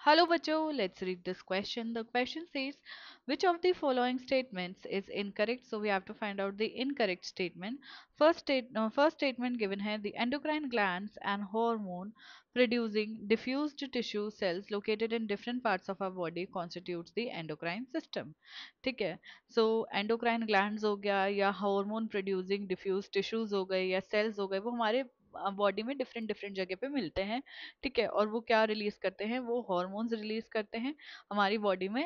Hello bachcho, let's read this question. The question says, which of the following statements is incorrect? So we have to find out the incorrect statement. First statement given है, the endocrine glands and hormone producing diffused tissue cells located in different parts of our body constitutes the endocrine system. ठीक है, so endocrine glands हो गया या hormone producing diffused tissues हो गए या cells हो गए, वो हमारे बॉडी में डिफरेंट डिफरेंट जगह पे मिलते हैं। ठीक है, और वो क्या रिलीज करते हैं, वो हॉर्मोन्स रिलीज करते हैं हमारी बॉडी में।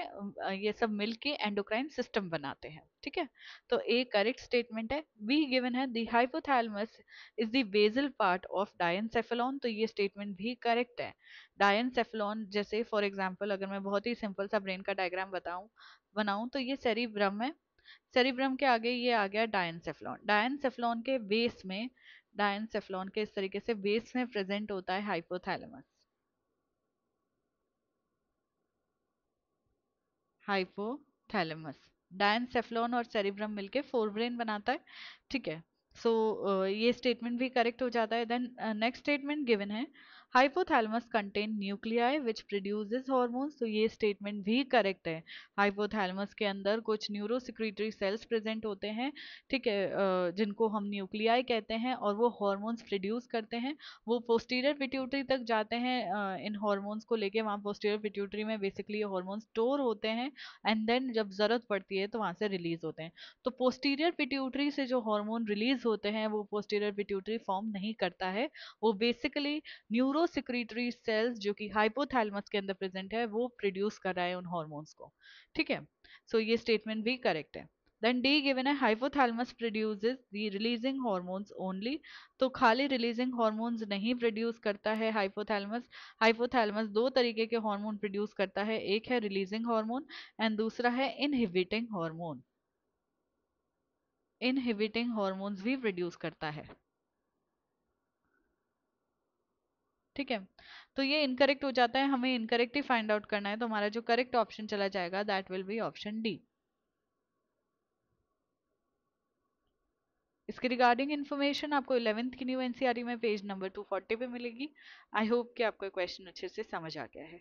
ये सब मिलके एंडोक्राइन सिस्टम बनाते हैं। ठीक है, तो ए करेक्ट स्टेटमेंट है। बी गिवन है, the hypothalamus is the basal part of diencephalon, तो ये स्टेटमेंट भी करेक्ट है। डायनसेफेलॉन, जैसे फॉर एग्जांपल अगर मैं बहुत ही सिंपल सा ब्रेन का डायग्राम बनाऊं तो ये सेरिब्रम है। सेरिब्रम के आगे ये आ गया डायनसेफेलॉन। डायनसेफेलॉन के बेस में, डायनसेफेलॉन के इस तरीके से बेस में प्रेजेंट होता है हाइपोथैलेमस। हाइपोथैलेमस, डायनसेफेलॉन और सेरिब्रम मिलके फोरब्रेन बनाता है। ठीक है, सो ये स्टेटमेंट भी करेक्ट हो जाता है। देन नेक्स्ट स्टेटमेंट गिवन है, hypothalamus contain nuclei which produces hormones, तो ये स्टेटमेंट भी करेक्ट है। हाइपोथैलेमस के अंदर कुछ न्यूरोसिक्रीटरी सेल्स प्रेजेंट होते हैं। ठीक है, जिनको हम न्यूक्लियाई कहते हैं और वो हार्मोन्स प्रोड्यूस करते हैं। वो पोस्टीरियर पिट्यूटरी तक जाते हैं इन हार्मोन्स को लेके। वहाँ पोस्टीरियर पिट्यूटरी में बेसिकली ये हार्मोन्स स्टोर होते हैं एंड देन जब जरूरत पड़ती है तो वहां से रिलीज होते हैं। तो पोस्टीरियर पिट्यूटरी से जो हार्मोन रिलीज होते हैं वो पोस्टीरियर पिट्यूटरी फॉर्म नहीं करता है, वो बेसिकली न्यूरो सिक्रीटरी सेल्स जो कि हाइपोथैलेमस के अंदर प्रेजेंट है वो प्रोड्यूस कर रहा है उन हार्मोन्स को। ठीक है, सो ये स्टेटमेंट भी करेक्ट है। देन डी गिवन है, hypothalamus produces the releasing hormones only, तो खाली रिलीजिंग हार्मोन्स नहीं प्रोड्यूस करता है हाइपोथैलेमस। हाइपोथैलेमस दो तरीके के हार्मोन प्रोड्यूस करता है, एक है रिलीजिंग हार्मोन एंड दूसरा है इनहिबिटिंग हार्मोन। इनहिबिटिंग हार्मोन्स भी प्रोड्यूस करता है। ठीक है, तो ये इनकरेक्ट हो जाता है, हमें इनकरेक्ट ही फाइंड आउट करना है, तो हमारा जो करेक्ट ऑप्शन चला जाएगा that will be option D. इसके रिगार्डिंग इन्फॉर्मेशन आपको 11th की न्यू एनसीईआरटी में पेज नंबर 240 पे मिलेगी। आई होप कि आपको क्वेश्चन अच्छे से समझ आ गया है।